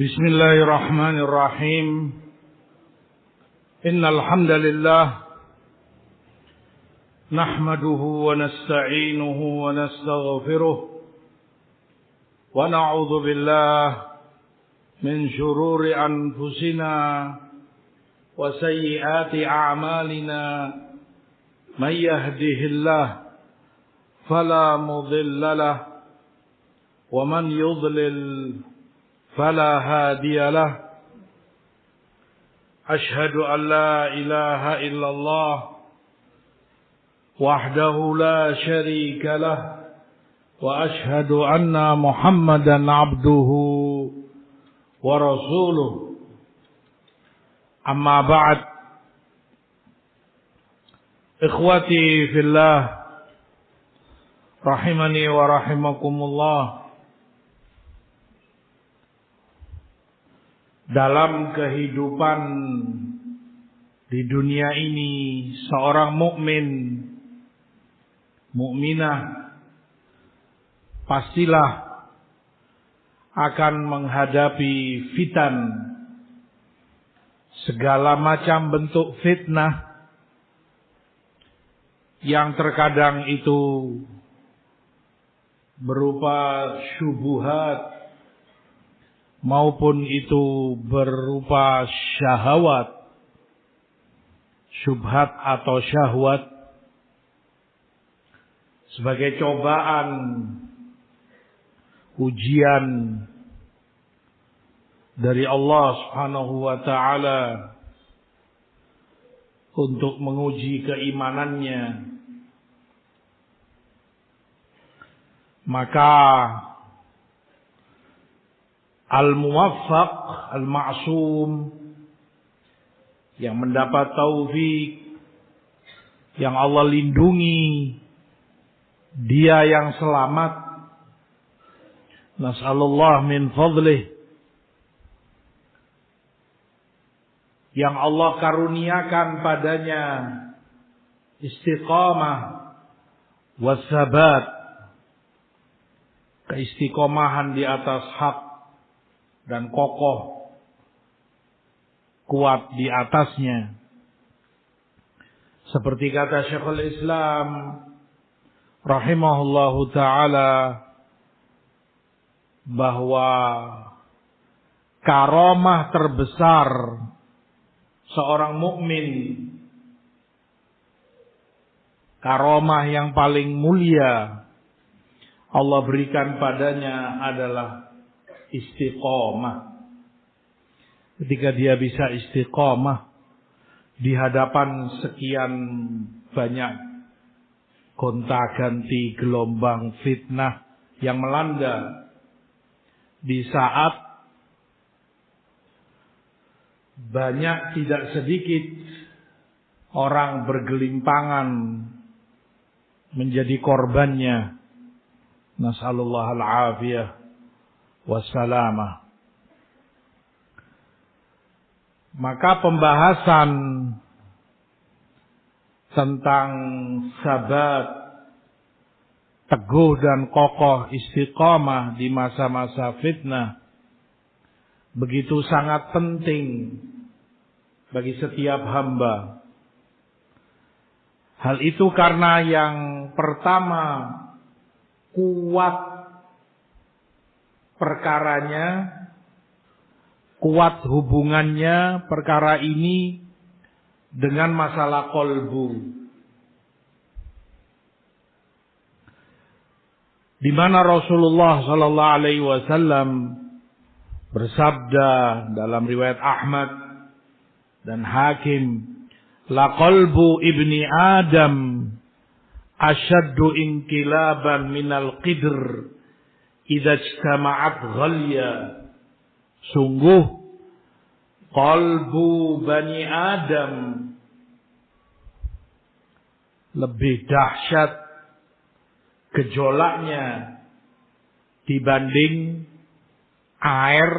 Bismillahirrahmanirrahim. Innal hamdalillah nahmaduhu wa nasta'inuhu wa nastaghfiruh wa na'udzu billahi min shururi anfusina wa sayyiati a'malina. May yahdihillahu fala mudilla lahu wa man yudlil فلا هادي له. أشهد أن لا إله إلا الله وحده لا شريك له وأشهد أن محمدا عبده ورسوله. أما بعد، إخوتي في الله رحمني ورحمكم الله. Dalam kehidupan di dunia ini, seorang mukminah pastilah akan menghadapi fitan, segala macam bentuk fitnah yang terkadang itu berupa syubhat maupun itu berupa syahwat, syubhat atau syahwat, sebagai cobaan, ujian dari Allah Subhanahu wa ta'ala untuk menguji keimanannya. Maka al-muwaffaq, al-ma'sum, yang mendapat taufik, yang Allah lindungi, dia yang selamat. Nas'alullah min fadlih, yang Allah karuniakan padanya istiqamah wassabat, keistiqomahan di atas hak dan kokoh kuat di atasnya. Seperti kata Syekhul Islam rahimahullahu ta'ala, bahwa karamah terbesar seorang mukmin, karamah yang paling mulia Allah berikan padanya adalah istiqomah. Ketika dia bisa istiqomah di hadapan sekian banyak gonta-ganti gelombang fitnah yang melanda, di saat banyak tidak sedikit orang bergelimpangan menjadi korbannya. Nas'alullah al-afiyah wassalamah. Maka pembahasan tentang sabat, teguh dan kokoh istiqamah di masa-masa fitnah begitu sangat penting bagi setiap hamba. Hal itu karena yang pertama, kuat perkaranya, kuat hubungannya perkara ini dengan masalah qalbu, di mana Rasulullah sallallahu alaihi wasallam bersabda dalam riwayat Ahmad dan Hakim, la qalbu ibni Adam ashaddu inqilaban minal qidr idza ijtama'at ghalya. Sungguh qalbu Bani Adam lebih dahsyat gejolaknya dibanding air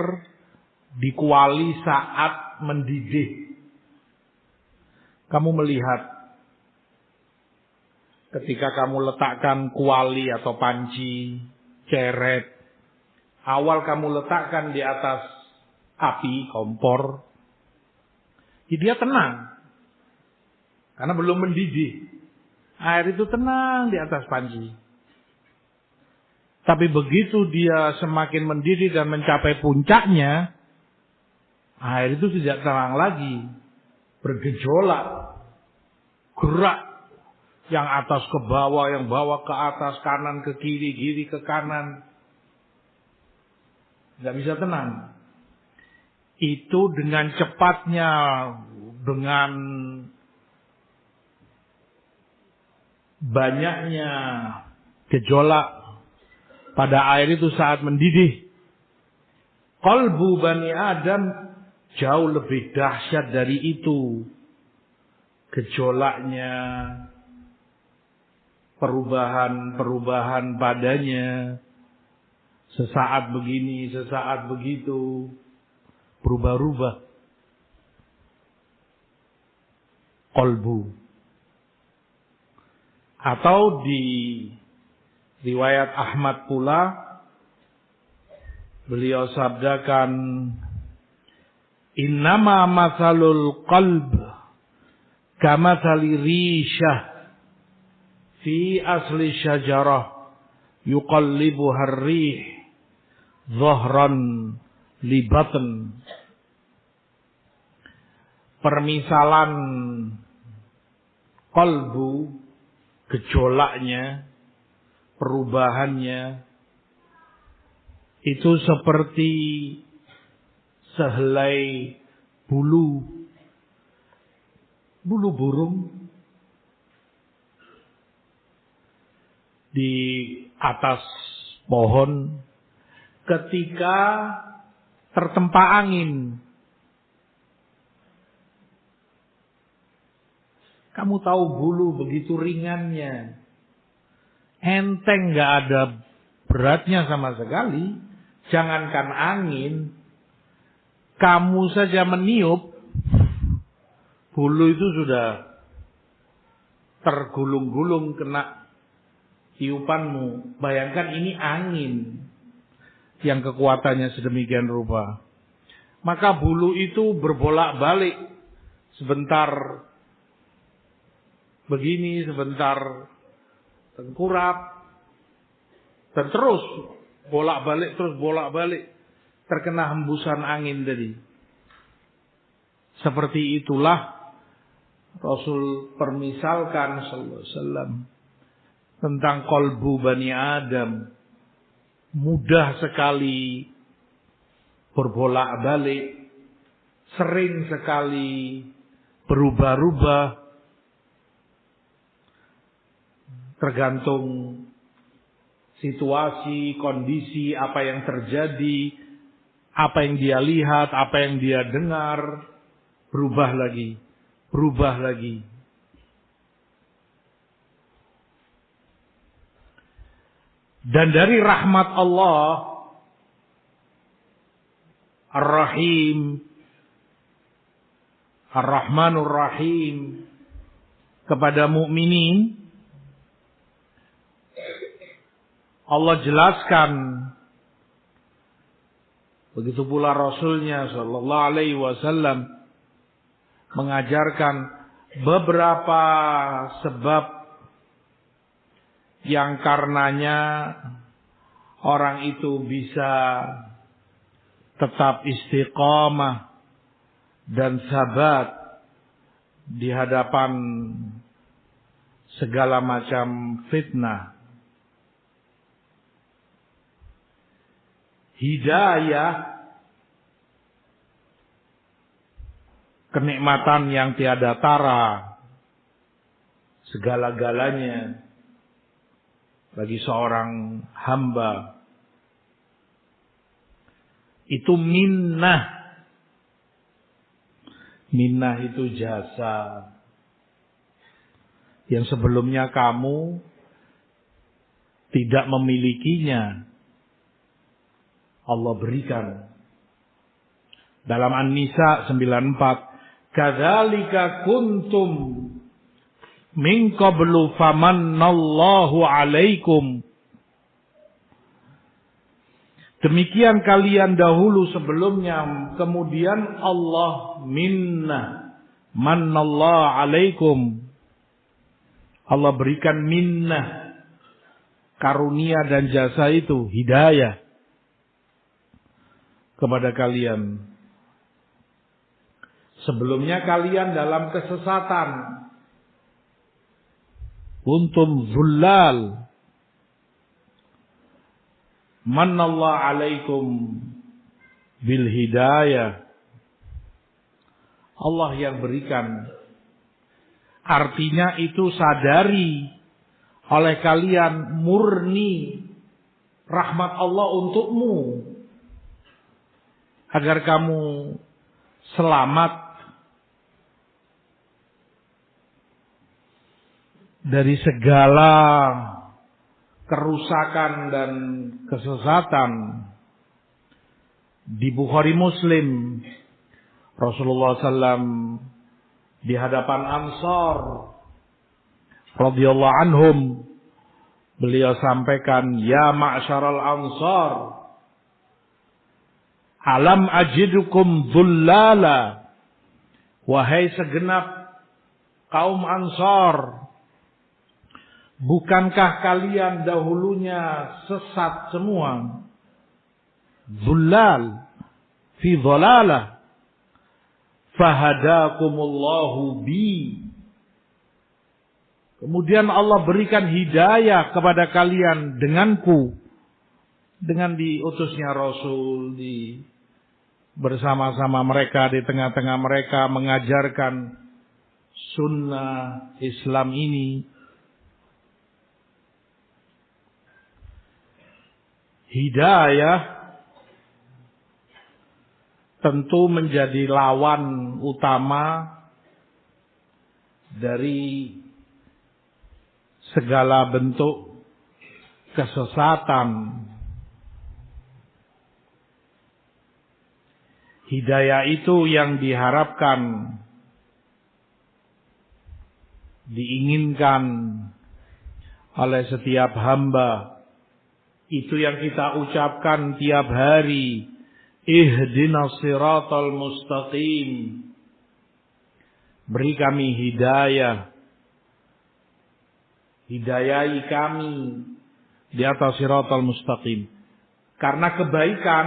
di kuali saat mendidih. Kamu melihat ketika kamu letakkan kuali atau panci, ceret, awal kamu letakkan di atas api, kompor, dia tenang. Karena belum mendidih. Air itu tenang di atas panci. Tapi begitu dia semakin mendidih dan mencapai puncaknya, air itu tidak tenang lagi. Bergejolak. Gerak. Yang atas ke bawah, yang bawah ke atas, kanan ke kiri, kiri ke kanan. Tidak bisa tenang. Itu dengan cepatnya, dengan banyaknya gejolak pada air itu saat mendidih. Qalbu Bani Adam jauh lebih dahsyat dari itu. Gejolaknya, perubahan-perubahan padanya. Sesaat begini, sesaat begitu. Berubah-ubah. Qalbu. Atau di riwayat Ahmad pula, beliau sabdakan, innama masalul qalb kamathali rishah fi asli syajarah yuqallibuha ar-rih dhahran li batn. Permisalan qalbu, gejolaknya, perubahannya, itu seperti sehelai bulu burung di atas pohon ketika tertempa angin. Kamu tahu bulu begitu ringannya. Enteng, gak ada beratnya sama sekali. Jangankan angin, kamu saja meniup, bulu itu sudah tergulung-gulung kena tiupanmu. Bayangkan ini angin yang kekuatannya sedemikian rupa. Maka bulu itu berbolak-balik. Sebentar begini, sebentar tengkurap, dan terus bolak-balik, terkena hembusan angin tadi. Seperti itulah Rasul permisalkan sallallahu alaihi wasallam tentang qalbu Bani Adam. Mudah sekali berbolak-balik, sering sekali berubah-ubah, tergantung situasi, kondisi, apa yang terjadi, apa yang dia lihat, apa yang dia dengar, berubah lagi. Dan dari rahmat Allah Ar-Rahim, Ar-Rahmanur Rahim kepada mukminin, Allah jelaskan, begitu pula Rasulnya sallallahu alaihi wasallam mengajarkan beberapa sebab yang karenanya orang itu bisa tetap istiqamah dan sabat di hadapan segala macam fitnah. Hidayah, kenikmatan yang tiada tara, segala-galanya bagi seorang hamba. Itu minnah. Minnah itu jasa yang sebelumnya kamu tidak memilikinya. Allah berikan. Dalam An-Nisa 94, kadzalika kuntum min qablu famannallahu alaikum. Demikian kalian dahulu sebelumnya, kemudian Allah minna, mannallahu alaikum. Allah berikan minnah, karunia dan jasa itu, hidayah kepada kalian. Sebelumnya kalian dalam kesesatan. Kuntum zullal. Mannallahu alaikum bil hidayah. Allah yang berikan. Artinya itu sadari oleh kalian murni rahmat Allah untukmu. Agar kamu selamat dari segala kerusakan dan kesesatan. Di Bukhari Muslim, Rasulullah SAW di hadapan Ansar radhiyallahu anhum, beliau sampaikan, ya ma'syaral Ansar, alam ajidukum dhullala, wahai segenap kaum Ansar, bukankah kalian dahulunya sesat semua? Dhullal fi dhalalah fahadakumullahu bi. Kemudian Allah berikan hidayah kepada kalian denganku, dengan diutusnya Rasul, bersama-sama mereka, di tengah-tengah mereka mengajarkan sunnah Islam ini. Hidayah tentu menjadi lawan utama dari segala bentuk kesesatan. Hidayah itu yang diharapkan, diinginkan oleh setiap hamba. Itu yang kita ucapkan tiap hari. Ihdinas siratal mustaqim. Beri kami hidayah. Hidayahi kami di atas siratal mustaqim. Karena kebaikan,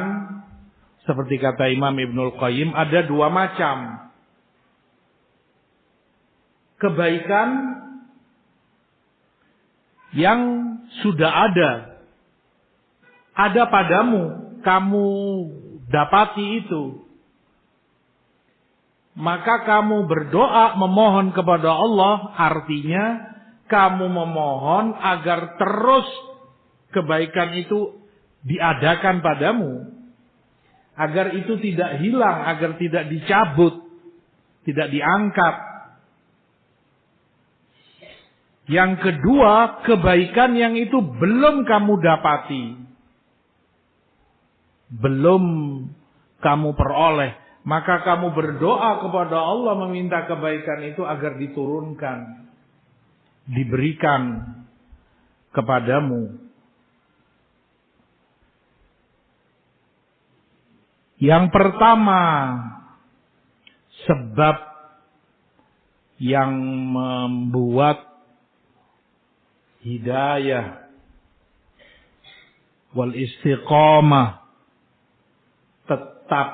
seperti kata Imam Ibnul Qayyim, ada dua macam. Kebaikan yang sudah ada padamu, kamu dapati itu. Maka kamu berdoa memohon kepada Allah, artinya kamu memohon agar terus kebaikan itu diadakan padamu. Agar itu tidak hilang, agar tidak dicabut, tidak diangkat. Yang kedua, kebaikan yang itu belum kamu dapati. Belum kamu peroleh, maka kamu berdoa kepada Allah meminta kebaikan itu agar diturunkan, diberikan kepadamu. Yang pertama, sebab yang membuat hidayah wal istiqamah tetap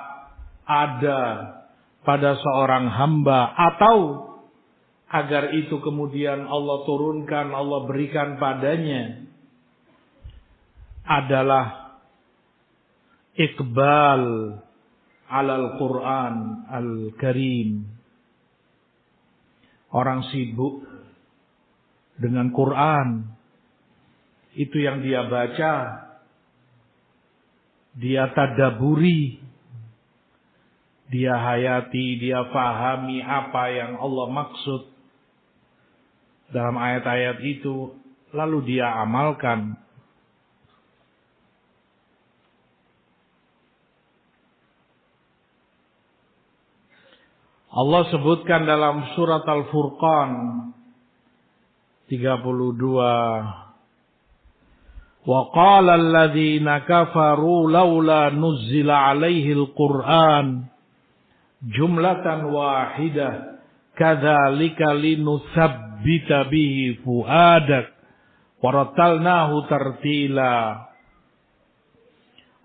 ada pada seorang hamba, atau agar itu kemudian Allah turunkan, Allah berikan padanya, adalah iqbal alal Quran al-Karim. Orang sibuk dengan Quran, itu yang dia baca, dia tadaburi, dia hayati, dia fahami apa yang Allah maksud dalam ayat-ayat itu, lalu dia amalkan. Allah sebutkan dalam surat Al-Furqan 32, Wa qala alladziina kafaru laula nuzzila 'alaihil Qur'an jumlatan wahidah kadzalika linutsabbita bihi fuadak wa rattalnahu tartila.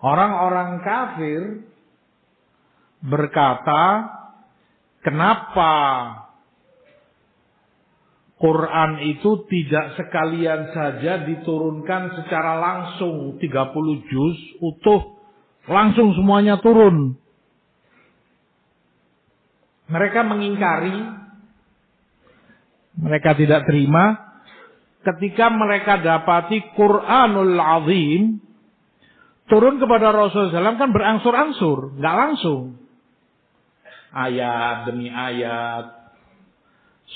Orang-orang kafir berkata, kenapa Quran itu tidak sekalian saja diturunkan secara langsung 30 juz utuh, langsung semuanya turun. Mereka mengingkari, mereka tidak terima ketika mereka dapati Quranul Azim turun kepada Rasulullah SAW kan berangsur-angsur, nggak langsung. Ayat demi ayat,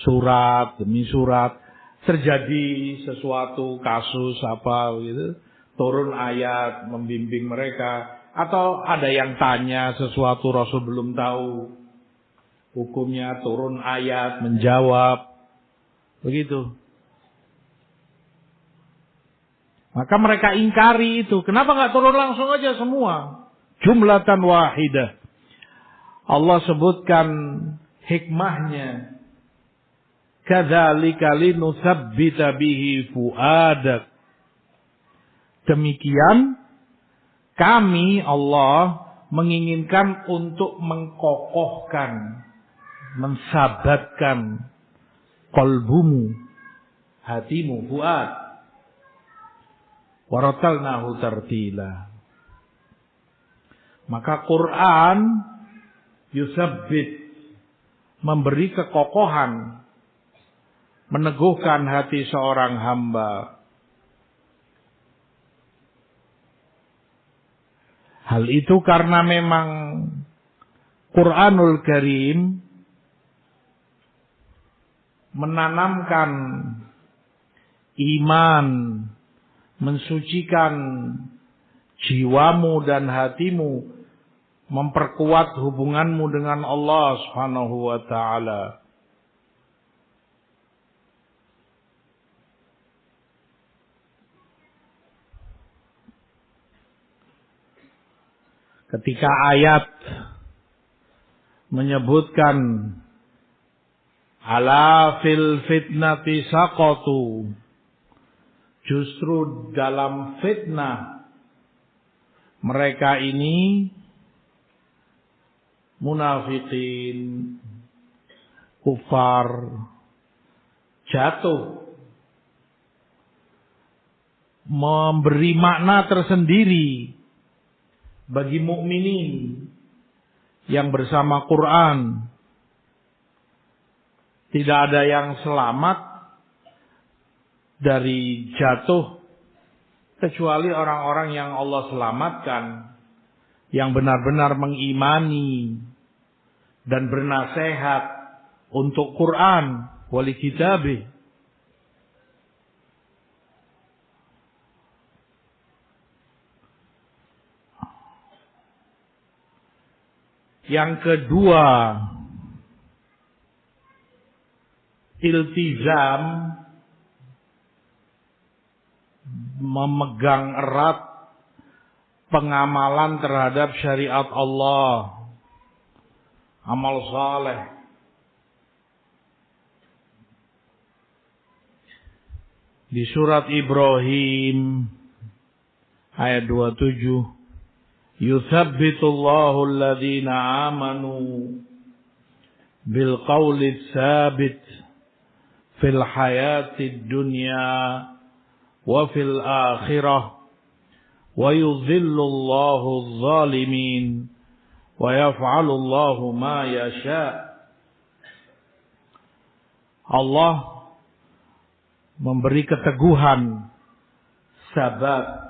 surat demi surat, terjadi sesuatu kasus apa gitu, turun ayat membimbing mereka, atau ada yang tanya sesuatu Rasul belum tahu hukumnya, turun ayat menjawab, begitu. Maka mereka ingkari itu. Kenapa nggak turun langsung aja semua? Jumlatan wahidah. Allah sebutkan hikmahnya. Kadzalika linutsabbita bihi fuadak. Demikian kami Allah menginginkan untuk mengkokohkan, mensabatkan qalbumu, hatimu, fuad. Warattalnahu tartila. Maka Quran yusabbit, memberi kekokohan, meneguhkan hati seorang hamba. Hal itu karena memang Quranul Karim menanamkan iman, mensucikan jiwamu dan hatimu, memperkuat hubunganmu dengan Allah Subhanahu wa taala. Ketika ayat menyebutkan ala fil fitnati saqatu, justru dalam fitnah mereka ini munafikin, kufar, jatuh, memberi makna tersendiri bagi mukminin yang bersama Quran. Tidak ada yang selamat dari jatuh kecuali orang-orang yang Allah selamatkan, yang benar-benar mengimani dan bernasihat untuk Quran wali kitabih. Yang kedua, iltizam, memegang erat pengamalan terhadap syariat Allah, amal saleh. Di surat Ibrahim ayat 27, yutsabbitullahu alladhina amanu bil qawli tsabit fil hayatid dunya wa fil akhirah wa yudhillullahu adh-dhalimin wa yaf'alullahu ma yasha. Allah memberi keteguhan, sabat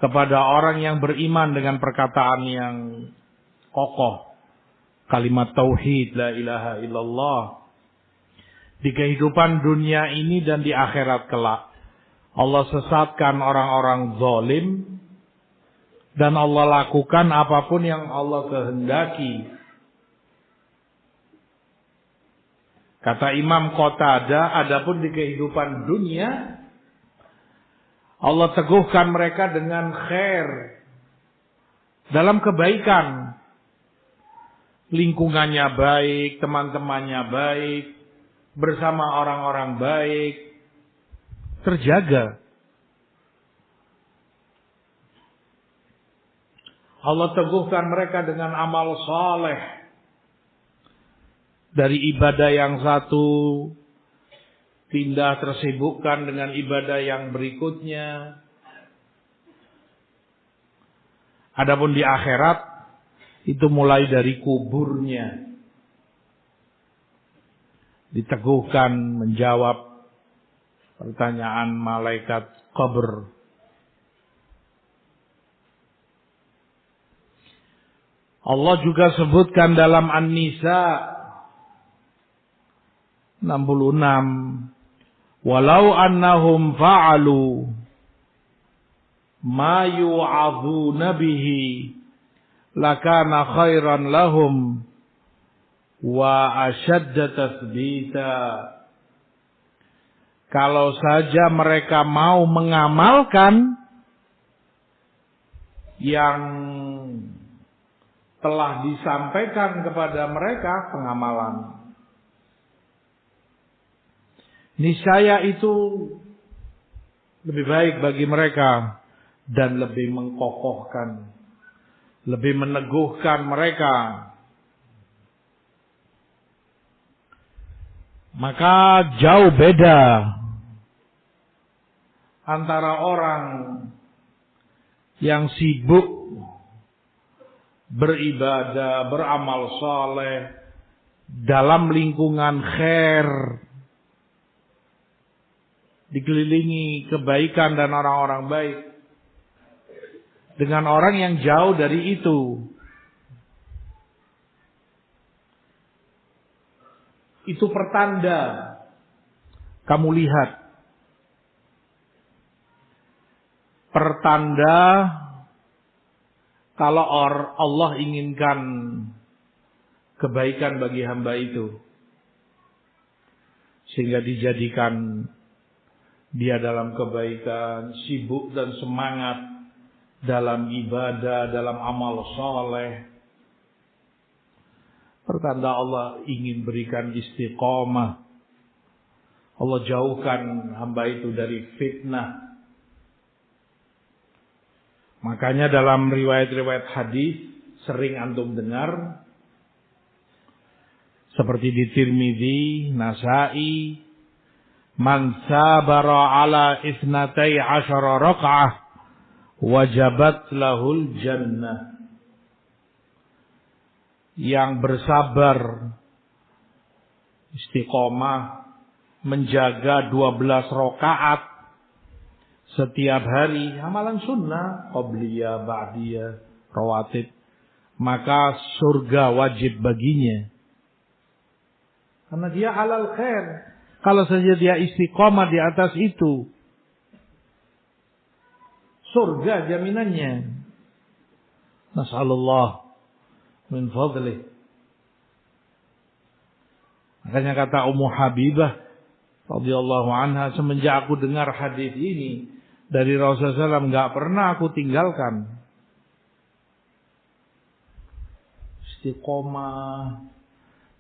kepada orang yang beriman dengan perkataan yang kokoh, kalimat tauhid la ilaha illallah, di kehidupan dunia ini dan di akhirat kelak. Allah sesatkan orang-orang zalim dan Allah lakukan apapun yang Allah kehendaki. Kata Imam Qatadah, adapun di kehidupan dunia Allah teguhkan mereka dengan khair, dalam kebaikan. Lingkungannya baik, teman-temannya baik, bersama orang-orang baik, terjaga. Allah teguhkan mereka dengan amal saleh. Dari ibadah yang satu, pindah tersibukkan dengan ibadah yang berikutnya. Adapun di akhirat, itu mulai dari kuburnya. Diteguhkan menjawab pertanyaan malaikat kubur. Allah juga sebutkan dalam An-Nisa 66. Walau annahum fa'alu ma yu'adhuna bihi lakana khairan lahum wa ashadda tathbita. Kalau saja mereka mau mengamalkan yang telah disampaikan kepada mereka pengamalan, niscaya itu lebih baik bagi mereka dan lebih mengkokohkan, lebih meneguhkan mereka. Maka jauh beda antara orang yang sibuk beribadah, beramal saleh dalam lingkungan khair, dikelilingi kebaikan dan orang-orang baik, dengan orang yang jauh dari itu. Itu pertanda. Kamu lihat, pertanda kalau Allah inginkan kebaikan bagi hamba itu, sehingga dijadikan dia dalam kebaikan, sibuk dan semangat dalam ibadah, dalam amal soleh. Pertanda Allah ingin berikan istiqomah. Allah jauhkan hamba itu dari fitnah. Makanya dalam riwayat-riwayat hadis sering antum dengar, seperti di Tirmidzi, Nasa'i, man sabara ala isnatai asyara raka'ah wajabat lahul jannah. Yang bersabar, istiqomah, menjaga 12 rakaat setiap hari, amalan sunnah, qabliyah, ba'diyah, rawatib, maka surga wajib baginya. Karena dia halal khair. Kalau saja dia istiqomah di atas itu, surga jaminannya. Nas'alullah min fadlih. Makanya kata Ummu Habibah radhiyallahu anha, semenjak aku dengar hadis ini dari Rasulullah SAW, nggak pernah aku tinggalkan. Istiqomah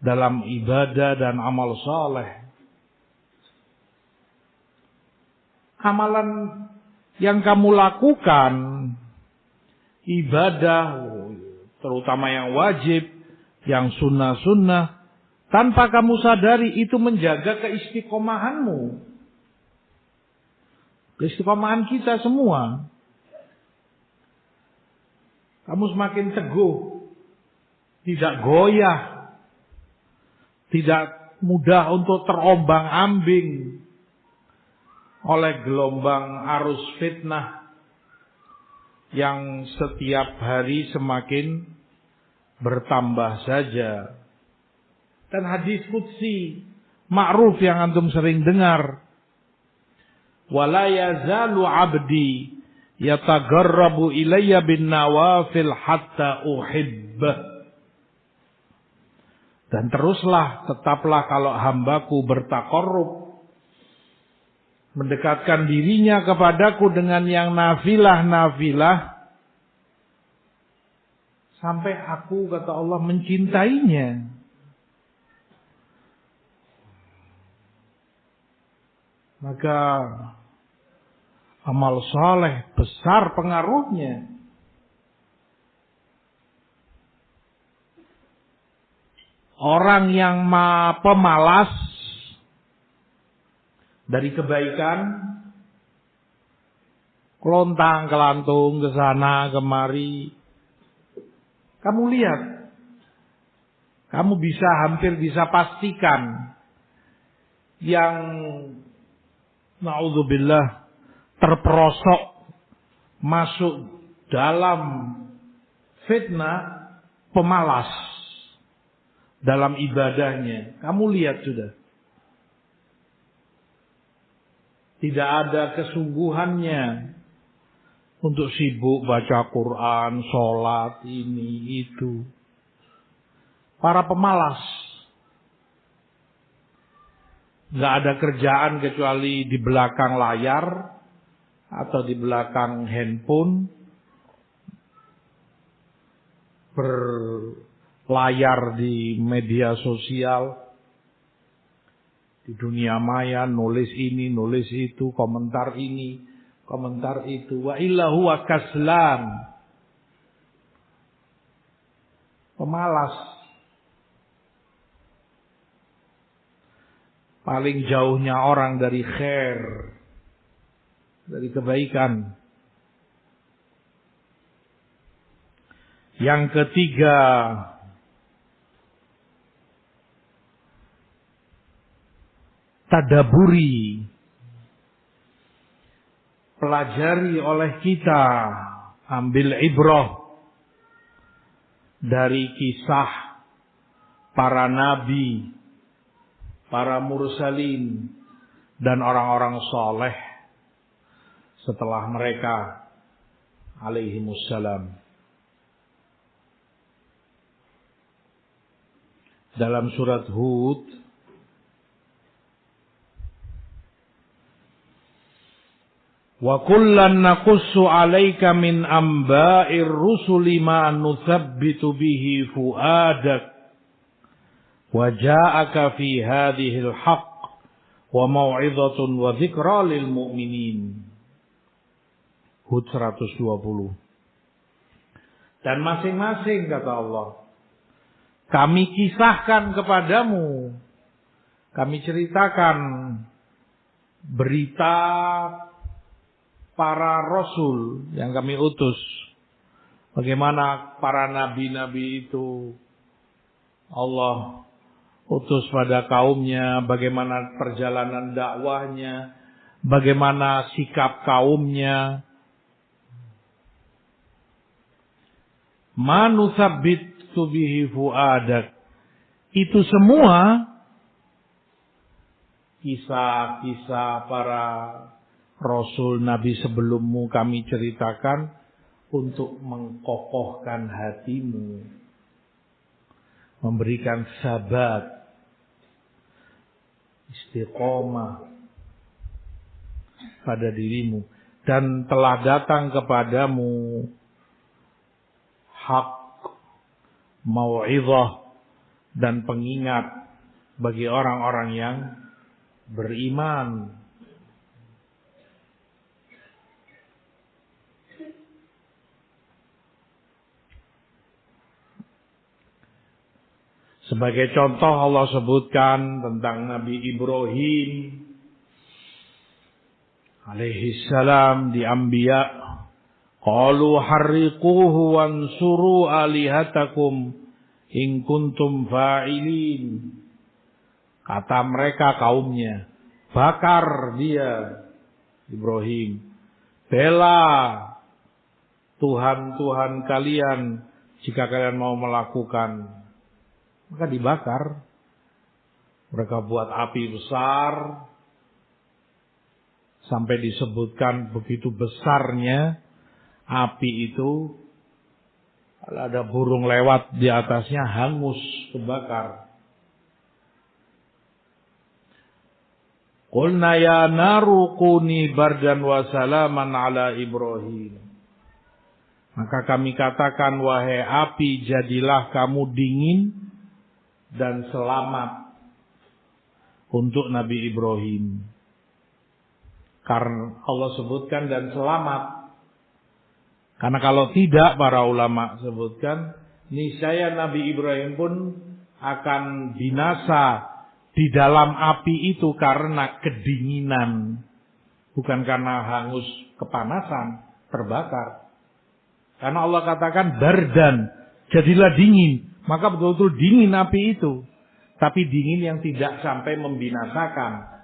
dalam ibadah dan amal saleh. Amalan yang kamu lakukan, ibadah, terutama yang wajib, yang sunnah-sunnah, tanpa kamu sadari itu menjaga keistiqomahanmu. Keistiqomahan kita semua. Kamu semakin teguh, tidak goyah, tidak mudah untuk terombang-ambing oleh gelombang arus fitnah yang setiap hari semakin bertambah saja. Dan hadis qudsi ma'ruf yang antum sering dengar, wala yazalu abdi yatagarrabu ilayya bin nawafil hatta uhibbah. Dan teruslah, tetaplah kalau hambaku bertaqarrub mendekatkan dirinya kepadaku dengan yang nafilah-nafilah, sampai aku, kata Allah, mencintainya. Maka amal soleh besar pengaruhnya. Orang yang pemalas dari kebaikan, kelontang kelantung ke sana kemari, kamu lihat, kamu hampir bisa pastikan yang naudzubillah terperosok masuk dalam fitnah pemalas dalam ibadahnya. Kamu lihat sudah. Tidak ada kesungguhannya untuk sibuk baca Quran, sholat, ini, itu. Para pemalas. Nggak ada kerjaan kecuali di belakang layar atau di belakang handphone. Berlayar di media sosial. Di dunia maya, nulis ini, nulis itu, komentar ini, komentar itu. Wa illa huwa kaslan. Pemalas. Paling jauhnya orang dari khair, dari kebaikan. Yang ketiga, tadaburi, pelajari oleh kita, ambil ibrah dari kisah para nabi, para mursalin, dan orang-orang soleh setelah mereka alaihimussalam. Dalam surat Hud, wa kullan naqussu 'alaika min amba'ir rusuli ma nuthabbitu bihi fu'adak wa ja'aka fi hadhil haqq wa mau'izatun wa dzikra lil mu'minin. Hud 120. Dan masing-masing, kata Allah, kami kisahkan kepadamu, kami ceritakan berita para rasul yang kami utus. Bagaimana para nabi-nabi itu Allah utus pada kaumnya, bagaimana perjalanan dakwahnya, bagaimana sikap kaumnya. Manusabbitu bihi fuadak. Itu semua kisah-kisah para Rasul Nabi sebelummu kami ceritakan untuk mengkokohkan hatimu, memberikan sabat, istiqomah pada dirimu, dan telah datang kepadamu hak, mau'izah, dan pengingat bagi orang-orang yang beriman. Sebagai contoh Allah sebutkan tentang Nabi Ibrahim alaihi salam di Anbiya, qalu harriquhu wansuru alihatakum in kuntum fa'ilin. Kata mereka kaumnya, bakar dia Ibrahim, bela Tuhan-Tuhan kalian jika kalian mau melakukan. Maka dibakar. Mereka buat api besar. Sampai disebutkan begitu besarnya api itu. Kalau ada burung lewat di atasnya hangus, terbakar. Qulna ya naru kuni bardan wa salaman ala Ibrahim. Maka kami katakan, wahai api, jadilah kamu dingin dan selamat untuk Nabi Ibrahim. Karena Allah sebutkan dan selamat. Karena kalau tidak, para ulama sebutkan, niscaya Nabi Ibrahim pun akan binasa di dalam api itu karena kedinginan. Bukan karena hangus kepanasan, terbakar. Karena Allah katakan bardan, jadilah dingin. Maka betul-betul dingin api itu. Tapi dingin yang tidak sampai membinasakan.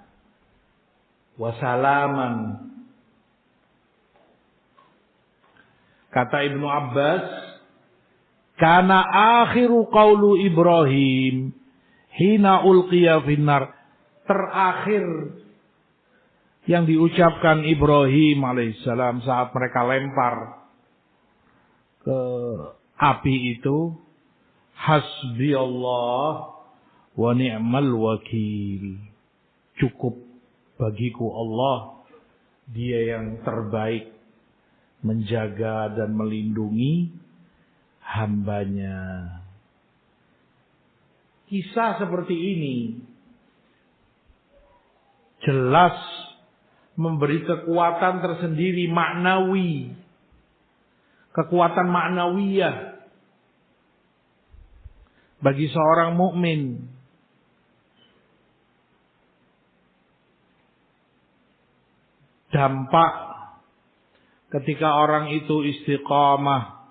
Wasalaman. Kata Ibnu Abbas, kana akhiru qaulu Ibrahim hina ulqiya finnar. Terakhir yang diucapkan Ibrahim alaihissalam saat mereka lempar ke api itu, hasbi Allah wa ni'mal wakil. Cukup bagiku Allah, Dia yang terbaik menjaga dan melindungi hambanya. Kisah seperti ini jelas memberi kekuatan tersendiri maknawi, kekuatan maknawiyah bagi seorang mukmin. Dampak ketika orang itu istiqamah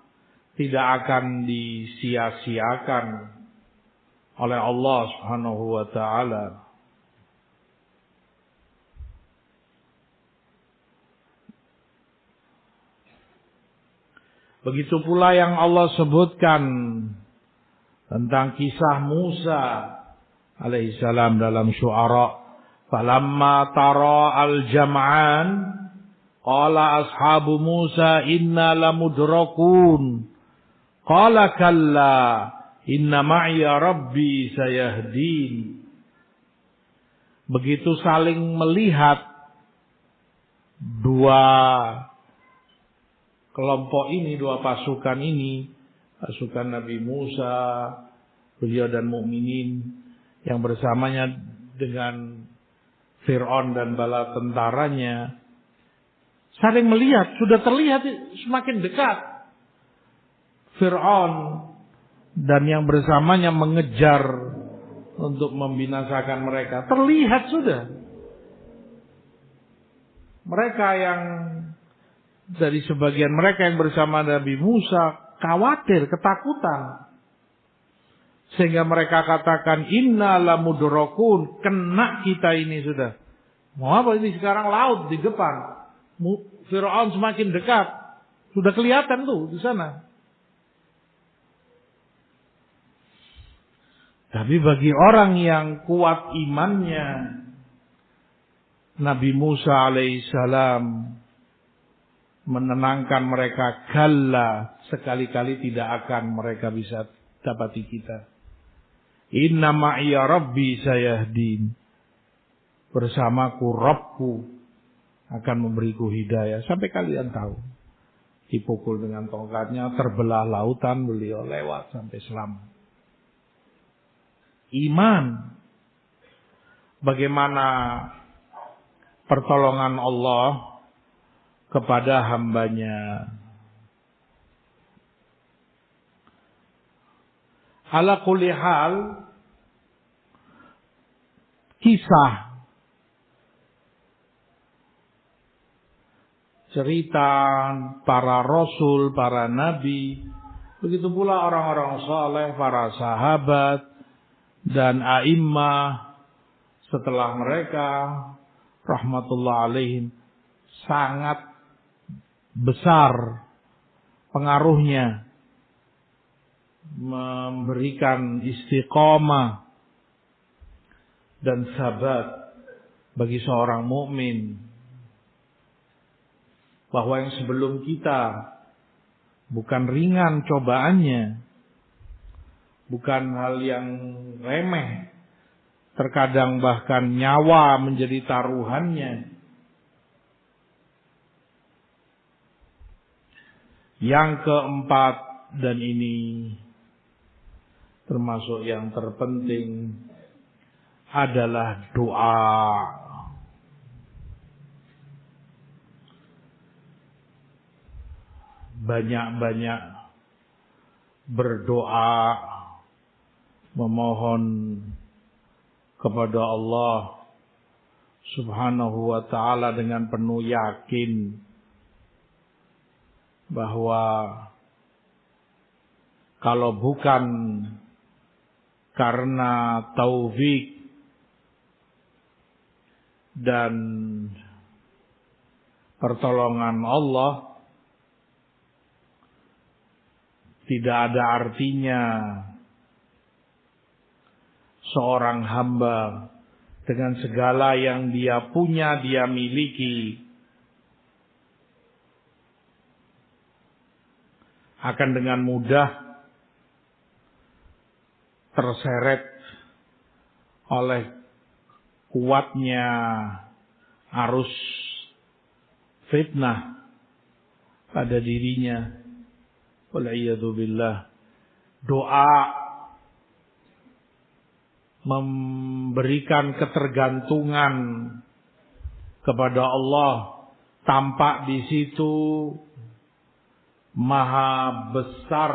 tidak akan disia-siakan oleh Allah Subhanahu wa taala. Begitu pula yang Allah sebutkan tentang kisah Musa alaihissalam dalam Syu'ara. Falamma tara al-jam'an qala ashabu Musa inna lamudrakun. Qala kalla inna ma'iya rabbi sayahdin. Begitu saling melihat dua kelompok ini, dua pasukan ini, pasukan Nabi Musa, beliau dan mukminin yang bersamanya dengan Fir'aun dan bala tentaranya, saling melihat, sudah terlihat semakin dekat. Fir'aun dan yang bersamanya mengejar untuk membinasakan mereka. Terlihat sudah. Mereka yang dari sebagian mereka yang bersama Nabi Musa khawatir, ketakutan. Sehingga mereka katakan, inna lamudrakun, kena kita ini sudah. Mau apa ini sekarang laut di depan. Fir'aun semakin dekat. Sudah kelihatan tuh di sana. Tapi bagi orang yang kuat imannya, Nabi Musa alaihissalam menenangkan mereka, kalla, sekali-kali tidak akan mereka bisa dapati kita. Inna ma'iya rabbi sayahdin. Bersamaku Rabbku akan memberiku hidayah. Sampai kalian tahu. Dipukul dengan tongkatnya, terbelah lautan, beliau lewat sampai selamat. Iman. Bagaimana pertolongan Allah kepada hambanya. Ala kulli hal, kisah cerita para rasul, para nabi, begitu pula orang-orang saleh, para sahabat dan a'immah setelah mereka rahmatullah alaihim, sangat besar pengaruhnya memberikan istiqamah dan sabat bagi seorang mukmin, bahwa yang sebelum kita bukan ringan cobaannya, bukan hal yang remeh, terkadang bahkan nyawa menjadi taruhannya. Yang keempat, dan ini termasuk yang terpenting, adalah doa. Banyak-banyak berdoa, memohon kepada Allah Subhanahu wa ta'ala dengan penuh yakin bahwa kalau bukan karena taufik dan pertolongan Allah, tidak ada artinya seorang hamba dengan segala yang dia punya, dia miliki, akan dengan mudah terseret oleh kuatnya arus fitnah pada dirinya. Wal'iyadzubillah. Doa memberikan ketergantungan kepada Allah, tampak di situ maha besar,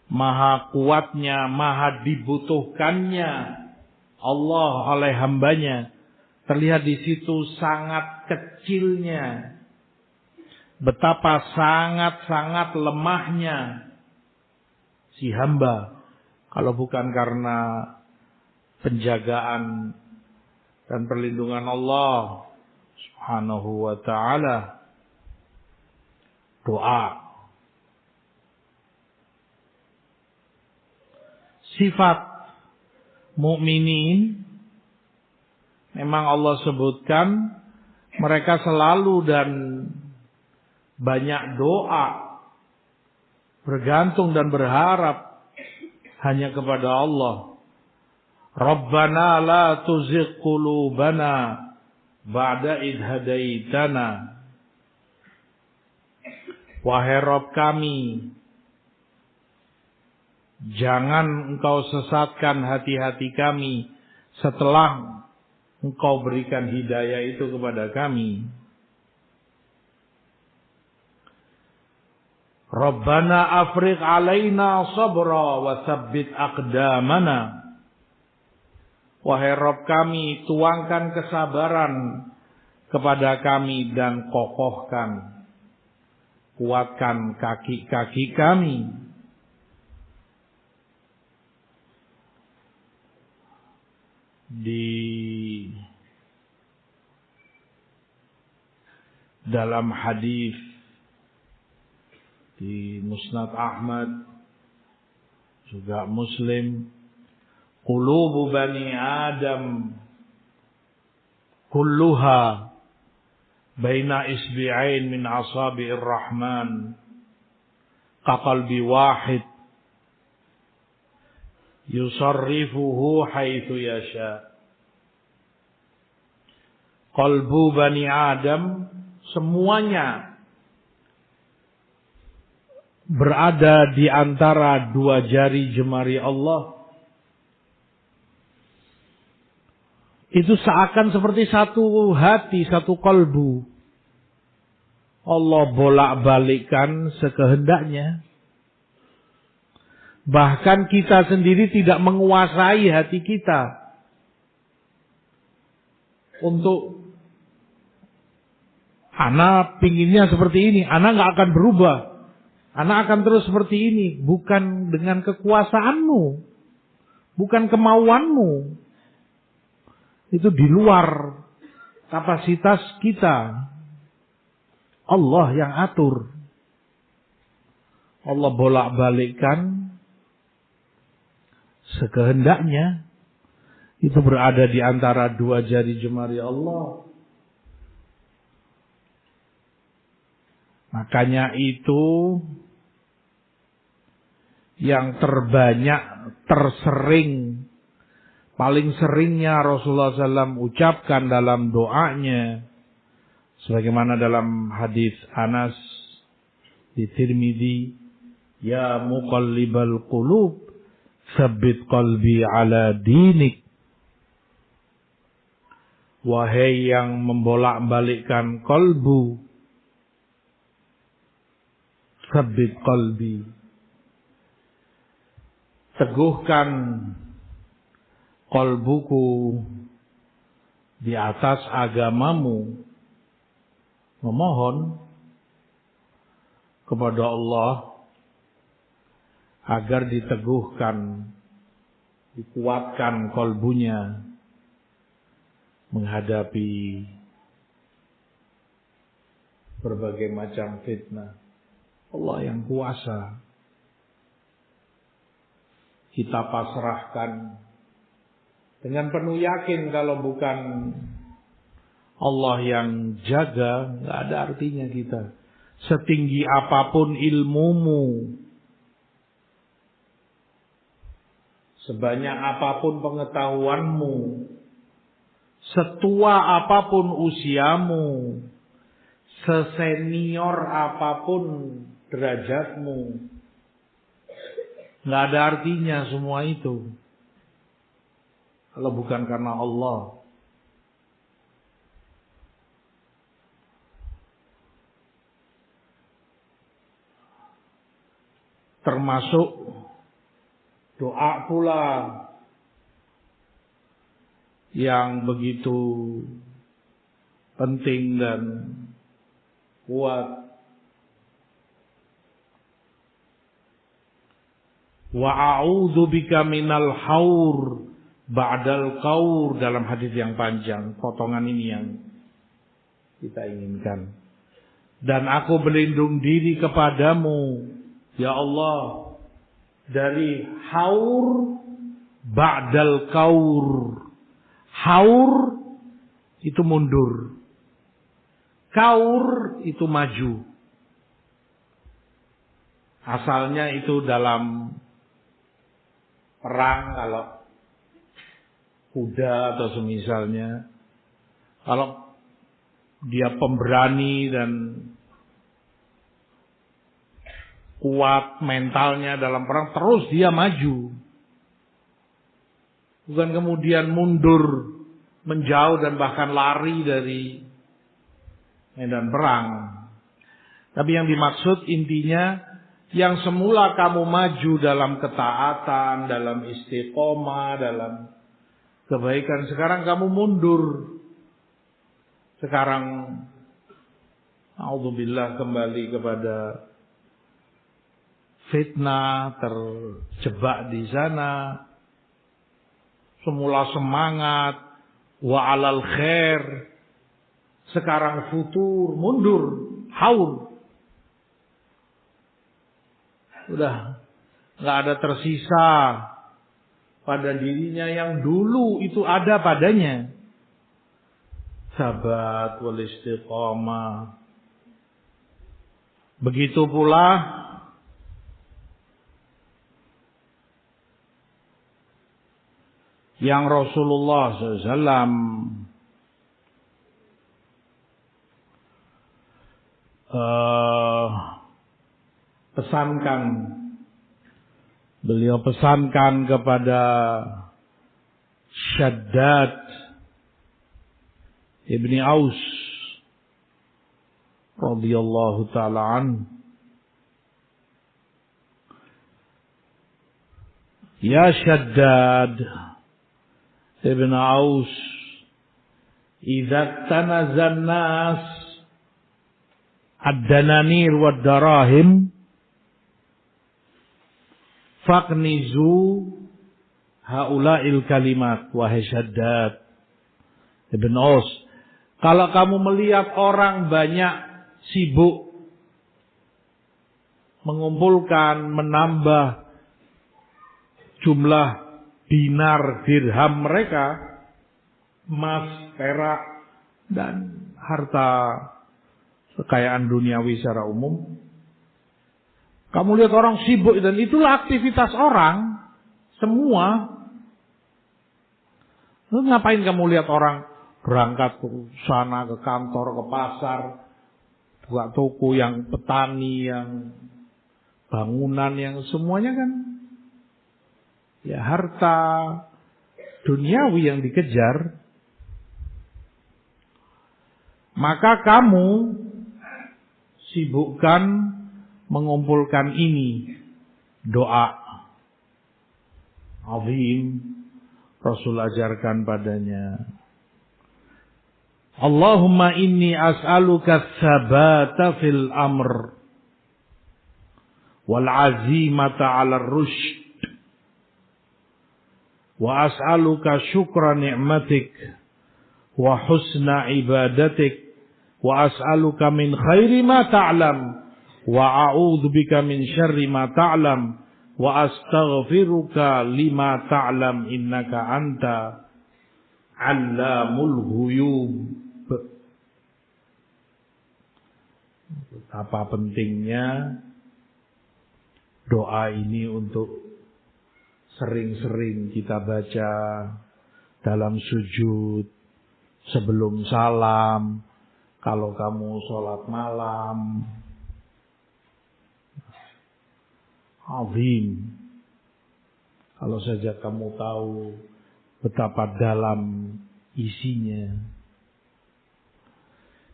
maha kuatnya, maha dibutuhkannya Allah oleh hambanya. Terlihat di situ sangat kecilnya, betapa sangat-sangat lemahnya si hamba kalau bukan karena penjagaan dan perlindungan Allah Subhanahu wa ta'ala. Doa. Sifat mukminin memang Allah sebutkan mereka selalu dan banyak doa, bergantung dan berharap hanya kepada Allah. Rabbana la tuzigh qulubana ba'da idh hadaitana. Wahai Rabb kami, jangan Engkau sesatkan hati-hati kami setelah Engkau berikan hidayah itu kepada kami. Rabbana afrigh alaina sabra wa tsabbit aqdamana. Wahai Rabb kami, tuangkan kesabaran kepada kami dan kokohkan, kuatkan kaki-kaki kami. Di dalam hadis di Musnad Ahmad juga Muslim, qulubu bani Adam kulluha baina isbi'ain min asabi'ir rahman kaqalbi wahid yusarrifuhu haitsu yasha. Qalbu bani Adam semuanya berada di antara dua jari jemari Allah. Itu seakan seperti satu hati, satu kalbu. Allah bolak-balikkan sekehendaknya. Bahkan kita sendiri tidak menguasai hati kita. Untuk ana pinginnya seperti ini, ana gak akan berubah. Ana akan terus seperti ini. Bukan dengan kekuasaanmu. Bukan kemauanmu. Itu di luar kapasitas kita. Allah yang atur. Allah bolak-balikkan sekehendaknya. Itu berada di antara dua jari jemari Allah. Makanya itu yang terbanyak, tersering paling seringnya Rasulullah SAW ucapkan dalam doanya, sebagaimana dalam hadis Anas di Tirmidzi, ya muqallibal qulub, tsabbit qalbi ala dinik. Wahai yang membolak-balikkan kalbu, tsabbit qalbi, teguhkan kalbuku di atas agamamu. Memohon kepada Allah agar diteguhkan, dikuatkan kalbunya menghadapi berbagai macam fitnah. Allah yang kuasa. Kita pasrahkan dengan penuh yakin, kalau bukan Allah yang jaga, nggak ada artinya kita. Setinggi apapun ilmumu, sebanyak apapun pengetahuanmu, setua apapun usiamu, sesenior apapun derajatmu, nggak ada artinya semua itu kalau bukan karena Allah. Termasuk doa pula yang begitu penting dan kuat. Wa a'udzu bika minal haur ba'dal qaur, dalam hadis yang panjang. Potongan ini yang kita inginkan. Dan aku berlindung diri kepadamu, ya Allah, dari haur ba'dal qaur. Haur itu mundur, kaur itu maju. Asalnya itu dalam perang, kalau kuda atau semisalnya, kalau dia pemberani dan kuat mentalnya dalam perang, terus dia maju. Bukan kemudian mundur, menjauh dan bahkan lari dari medan perang. Tapi yang dimaksud intinya, yang semula kamu maju dalam ketaatan, dalam istiqomah, dalam kebaikan, sekarang kamu mundur. Sekarang a'udzubillah kembali kepada fitnah, terjebak di sana. Semula semangat, wa alal khair, sekarang futur, mundur, haur. Udah nggak ada tersisa pada dirinya yang dulu itu ada padanya. Sabat wal istiqamah. Begitu pula yang Rasulullah SAW pesankan. Beliau pesankan kepada Shaddad Ibni Aus radhiyallahu ta'ala anhu, ya Shaddad Ibn Aus, idza tanazan nas ad-dananir wad darahim faqnizu haula'il kalimat. Wahai Shaddad Ibn Aus, kalau kamu melihat orang banyak sibuk mengumpulkan, menambah jumlah dinar, dirham mereka, emas, perak, dan harta kekayaan duniawi secara umum. Kamu lihat orang sibuk, dan itulah aktivitas orang semua. Ngapain kamu lihat orang berangkat ke sana, ke kantor, ke pasar, buka toko, yang petani, yang bangunan, yang semuanya kan ya harta duniawi yang dikejar. Maka kamu sibukkan mengumpulkan ini, doa azim Rasul ajarkan padanya. Allahumma inni as'aluka tsabata fil amr wal azimata 'ala ar-rusyd wa as'aluka syukra ni'matik wa husna ibadatik wa as'aluka min khairi ma ta'lam wa a'udzu bika min syarri ma ta'lam wa astaghfiruka lima ta'lam innaka anta 'allamul ghuyub. Betapa pentingnya doa ini untuk sering-sering kita baca dalam sujud, sebelum salam, kalau kamu sholat malam. Azim. Kalau saja kamu tahu betapa dalam isinya.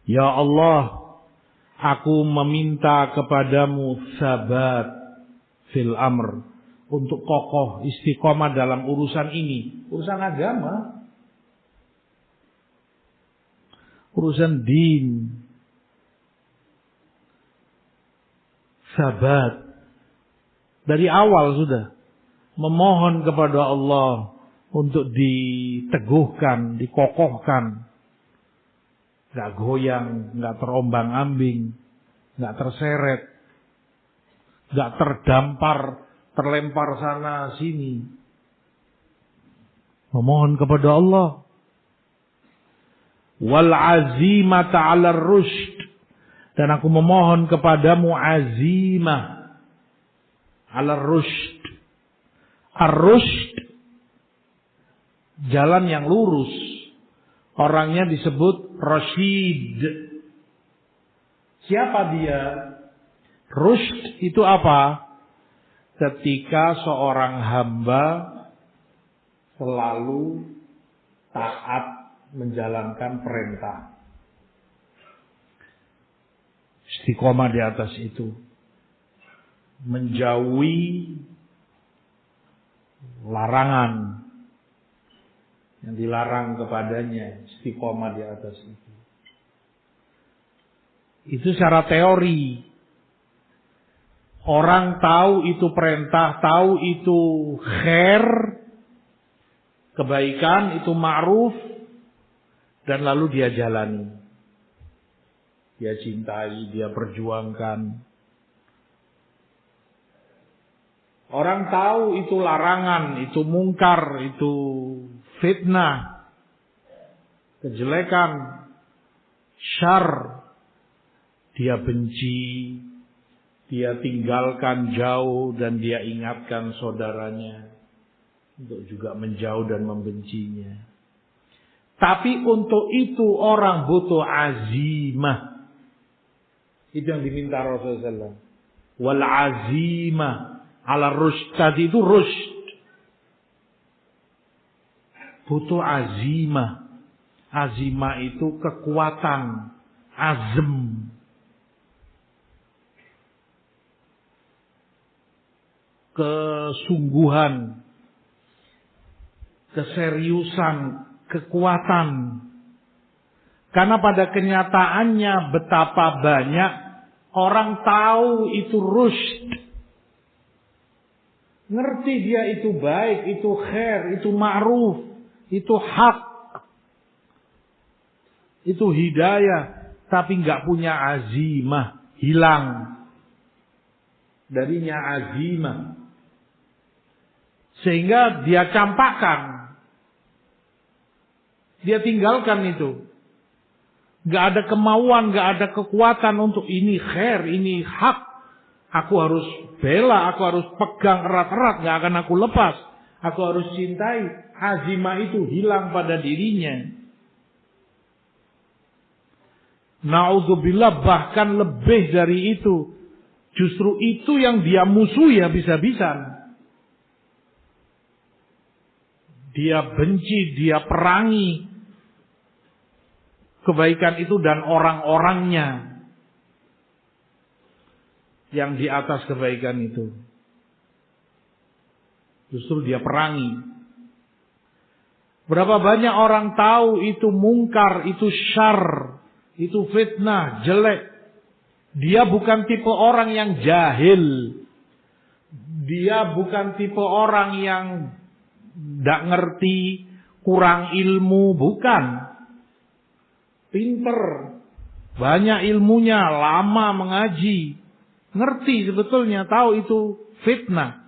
Ya Allah, aku meminta kepadamu sabat fil amr, untuk kokoh istiqomah dalam urusan ini, urusan agama, urusan din. Sabat dari awal sudah memohon kepada Allah untuk diteguhkan, dikokohkan, nggak goyang, nggak terombang-ambing, nggak terseret, nggak terdampar, terlempar sana sini. Memohon kepada Allah. Wal azimata 'ala ar-rusyd, dan aku memohon kepadamu azimah 'ala ar-rusyd. Ar-rusyd, jalan yang lurus. Orangnya disebut Rasyid. Siapa dia? Rusyd itu apa? Ketika seorang hamba selalu taat menjalankan perintah. Istiqomah di atas itu. Menjauhi larangan yang dilarang kepadanya, istiqomah di atas itu. Itu secara teori. Orang tahu itu perintah, tahu itu khair, kebaikan, itu ma'ruf, dan lalu dia jalani. Dia cintai, dia perjuangkan. Orang tahu itu larangan, itu mungkar, itu fitnah, kejelekan, syar. Dia benci, dia tinggalkan jauh, dan dia ingatkan saudaranya untuk juga menjauh dan membencinya. Tapi untuk itu orang butuh azimah. Itu yang diminta Rasulullah. Wal azimah 'ala rusyd. Tadi itu rusyd. Butuh azimah. Azimah itu kekuatan, azm. Kesungguhan, keseriusan, kekuatan. Karena pada kenyataannya betapa banyak orang tahu itu rusyd. Ngerti dia itu baik, itu khair, itu ma'ruf, itu hak, itu hidayah, tapi nggak punya azimah, hilang darinya azimah. Sehingga dia campakkan, dia tinggalkan itu. Gak ada kemauan, gak ada kekuatan untuk ini khair, ini hak. Aku harus bela, aku harus pegang erat-erat, gak akan aku lepas. Aku harus cintai. Azimah itu hilang pada dirinya. Na'udzubillah, bahkan lebih dari itu. Justru itu yang dia musuhi habis-habisan. Dia benci, dia perangi kebaikan itu dan orang-orangnya yang di atas kebaikan itu. Justru dia perangi. Berapa banyak orang tahu itu mungkar, itu syarr, itu fitnah, jelek. Dia bukan tipe orang yang jahil. Dia bukan tipe orang yang tidak ngerti, kurang ilmu, bukan. Pinter, banyak ilmunya, lama mengaji. Ngerti sebetulnya, tahu itu fitnah.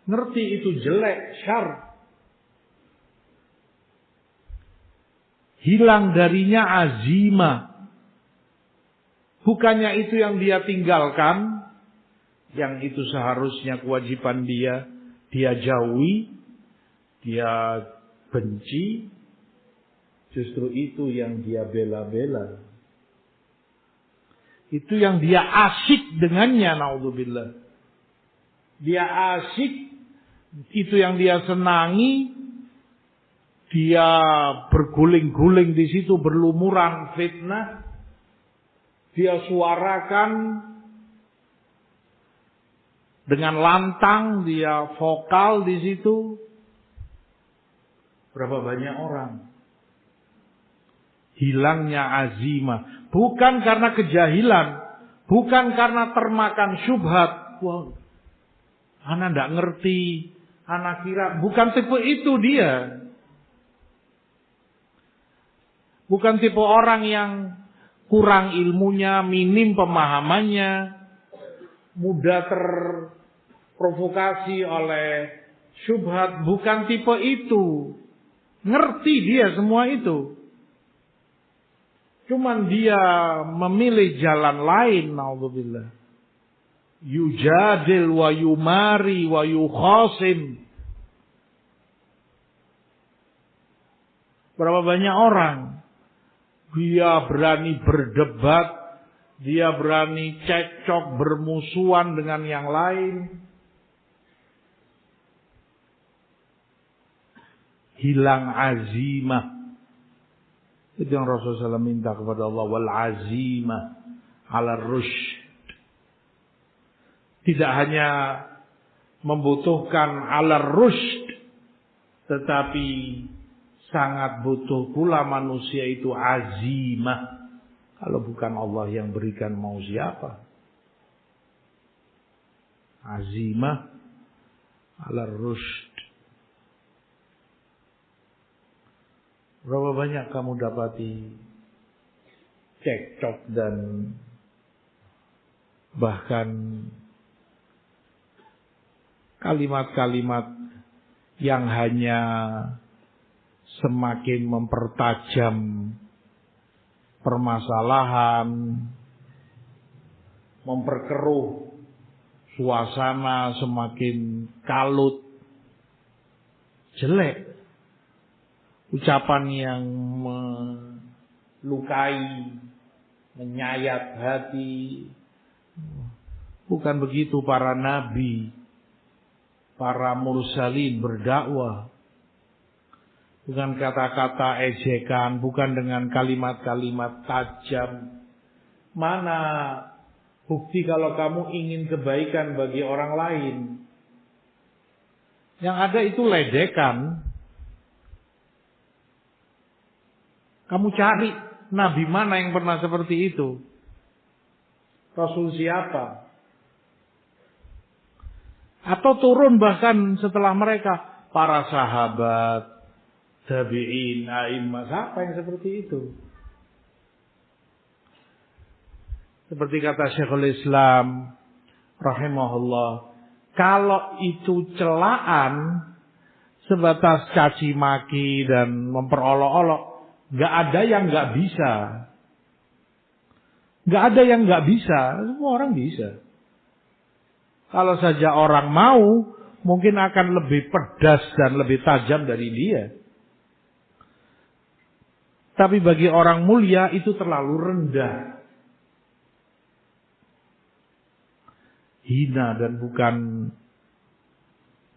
Ngerti itu jelek, syarr. Hilang darinya azimah. Bukannya itu yang dia tinggalkan, yang itu seharusnya kewajiban dia jauhi, dia benci, justru itu yang dia bela-bela. Itu yang dia asyik dengannya, naudzubillah. Dia asyik, itu yang dia senangi, dia berguling-guling di situ, berlumuran fitnah. Dia suarakan dengan lantang, dia vokal di situ. Berapa banyak orang hilangnya azimah, bukan karena kejahilan, bukan karena termakan syubhat. Wah, anak tidak ngerti, anak kira, bukan tipe itu dia. Bukan tipe orang yang kurang ilmunya, minim pemahamannya, mudah terprovokasi oleh syubhat. Bukan tipe itu. Ngerti dia semua itu. Cuman dia memilih jalan lain, naudzubillah. Yujadil wa yumari wa yukhasim. Berapa banyak orang dia berani berdebat, dia berani cekcok, bermusuhan dengan yang lain. Hilang azimah. Itu yang Rasulullah SAW minta kepada Allah, wal azimah ala rusyd. Tidak hanya membutuhkan ala rusyd, tetapi sangat butuh pula manusia itu azimah. Kalau bukan Allah yang berikan, mau siapa? Azimah ala rusyd. Berapa banyak kamu dapati cekcok dan bahkan kalimat-kalimat yang hanya semakin mempertajam permasalahan, memperkeruh suasana, semakin kalut, jelek. Ucapan yang melukai, menyayat hati. Bukan begitu para nabi, para mursalin berdakwah. Bukan kata-kata ejekan, bukan dengan kalimat-kalimat tajam. Mana bukti kalau kamu ingin kebaikan bagi orang lain? Yang ada itu ledekan. Kamu cari nabi mana yang pernah seperti itu? Rasul siapa? Atau turun bahkan setelah mereka para sahabat, tabi'in, a'immah, siapa yang seperti itu? Seperti kata Syekhul Islam rahimahullah, kalau itu celaan sebatas caci maki dan memperolok-olok, gak ada yang gak bisa. Gak ada yang gak bisa. Semua orang bisa. Kalau saja orang mau mungkin akan lebih pedas dan lebih tajam dari dia. Tapi bagi orang mulia itu terlalu rendah. Hina dan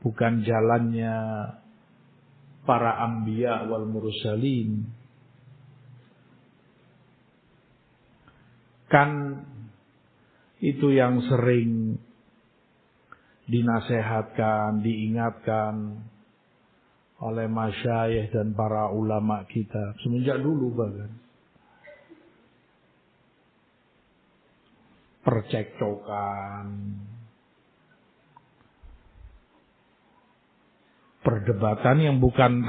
bukan jalannya para anbiya wal mursalin. Kan itu yang sering dinasehatkan, diingatkan oleh masyayikh dan para ulama kita semenjak dulu bahkan. Percekcokan, perdebatan yang bukan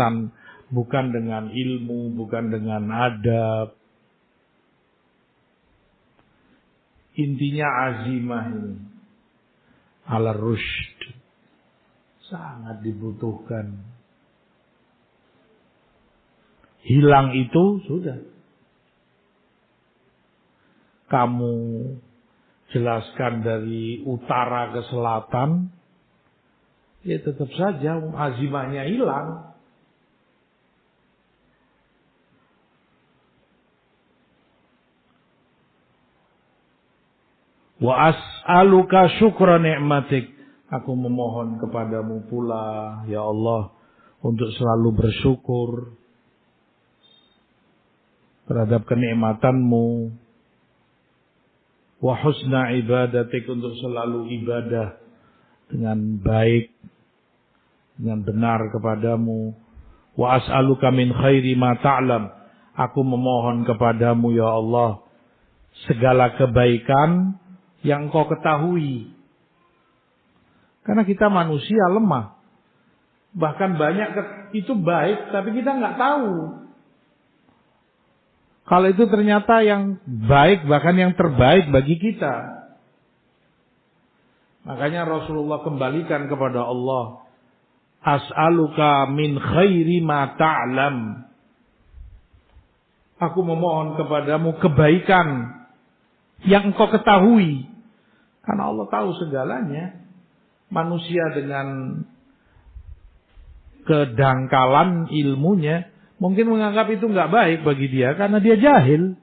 dengan ilmu, bukan dengan adab. Intinya azimah ini ala rusyd sangat dibutuhkan. Hilang itu sudah. Kamu jelaskan dari utara ke selatan, ya tetap saja azimahnya hilang. Wa as'aluka syukra ni'matik. Aku memohon kepadamu pula, ya Allah, untuk selalu bersyukur terhadap kenikmatanmu. Wa husna ibadatik, untuk selalu ibadah dengan baik, dengan benar kepadamu. Wa as'aluka min khairi ma ta'lam. Aku memohon kepadamu, ya Allah, segala kebaikan yang Engkau ketahui. Karena kita manusia lemah. Bahkan banyak itu baik, tapi kita nggak tahu. Kalau itu ternyata yang baik, bahkan yang terbaik bagi kita. Makanya Rasulullah kembalikan kepada Allah. As'aluka min khairi ma ta'lam. Aku memohon kepadamu kebaikan yang Engkau ketahui. Karena Allah tahu segalanya. Manusia dengan kedangkalan ilmunya mungkin menganggap itu nggak baik bagi dia karena dia jahil.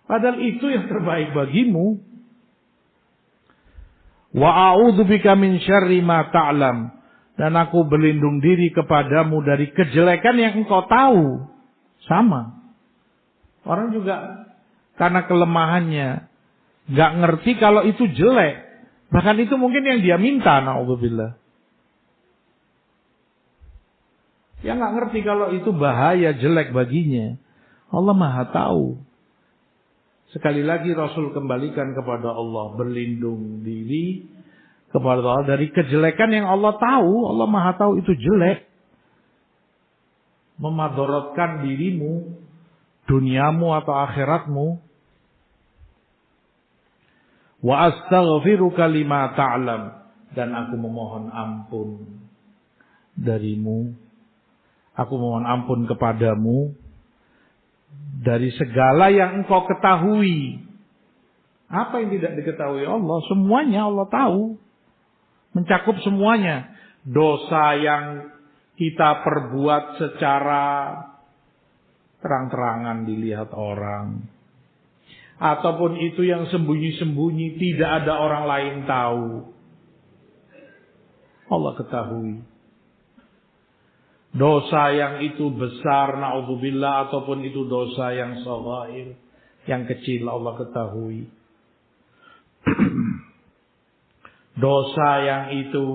Padahal itu yang terbaik bagimu. Wa a'udzubika min syarri ma ta'lam. Dan aku berlindung diri kepadamu dari kejelekan yang Engkau tahu. Sama. Orang juga karena kelemahannya nggak ngerti kalau itu jelek. Bahkan itu mungkin yang dia minta, na'udzubillah. Dia nggak ngerti kalau itu bahaya, jelek baginya. Allah Maha tahu. Sekali lagi Rasul kembalikan kepada Allah, berlindung diri kepada Allah dari kejelekan yang Allah tahu. Allah Maha tahu itu jelek. Memadorotkan dirimu, duniamu atau akhiratmu. Wa astaghfiruka lima ta'lam. Dan aku memohon ampun darimu. Aku mohon ampun kepadamu dari segala yang Engkau ketahui. Apa yang tidak diketahui Allah? Semuanya Allah tahu. Mencakup semuanya. Dosa yang kita perbuat secara terang-terangan dilihat orang. Ataupun itu yang sembunyi-sembunyi tidak ada orang lain tahu. Allah ketahui. Dosa yang itu besar, na'udzubillah, ataupun itu dosa yang shaghair, yang kecil, Allah ketahui. Dosa yang itu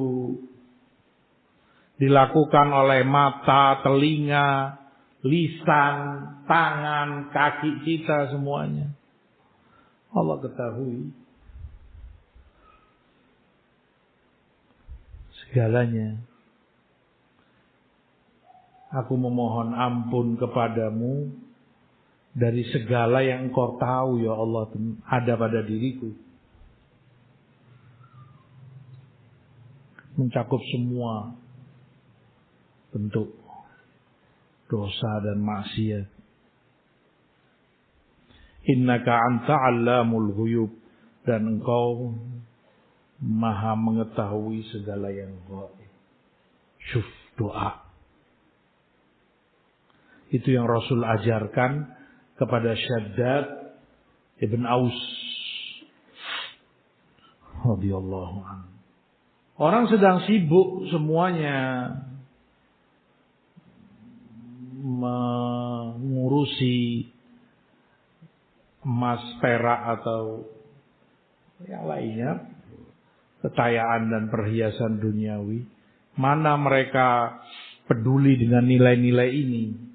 dilakukan oleh mata, telinga, lisan, tangan, kaki kita semuanya. Allah ketahui. Segalanya. Aku memohon ampun kepadamu dari segala yang Engkau tahu, ya Allah, ada pada diriku. Mencakup semua bentuk dosa dan maksiat. Innaka anta 'allamul ghuyub, dan Engkau Maha mengetahui segala yang gaib. Syuf, doa. Itu yang Rasul ajarkan kepada Syaddad ibn Aus radhiyallahu anhu. Orang sedang sibuk semuanya mengurusi emas, perak atau yang lainnya, kekayaan dan perhiasan duniawi. Mana mereka peduli dengan nilai-nilai ini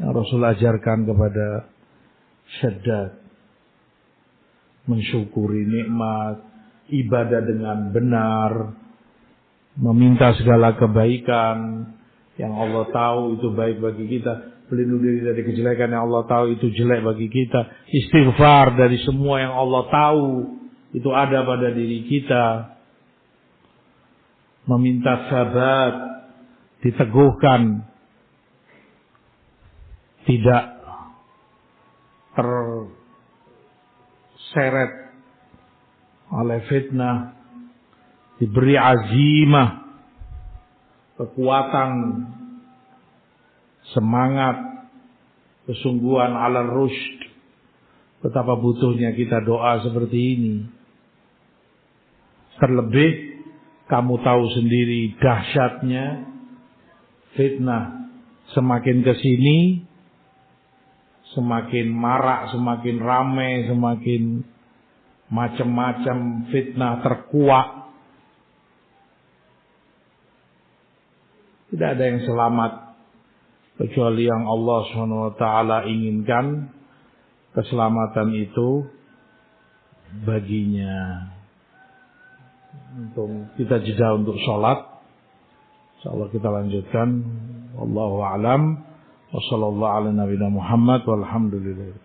yang Rasul ajarkan kepada Syaddad. Mensyukuri nikmat, ibadah dengan benar, meminta segala kebaikan yang Allah tahu itu baik bagi kita, pelindung diri dari kejelekan yang Allah tahu itu jelek bagi kita, istighfar dari semua yang Allah tahu itu ada pada diri kita, meminta sabat, diteguhkan, tidak terseret oleh fitnah, diberi azimah, kekuatan, semangat, kesungguhan ala rusyd. Betapa butuhnya kita doa seperti ini. Terlebih kamu tahu sendiri dahsyatnya fitnah. Semakin kesini semakin marak, semakin ramai, semakin macam-macam fitnah terkuak. Tidak ada yang selamat kecuali yang Allah SWT inginkan keselamatan itu baginya. Untuk kita jeda untuk sholat. Insyaallah kita lanjutkan. Wallahu a'lam. Wassallallahu ala nabiyina Muhammad walhamdulillah.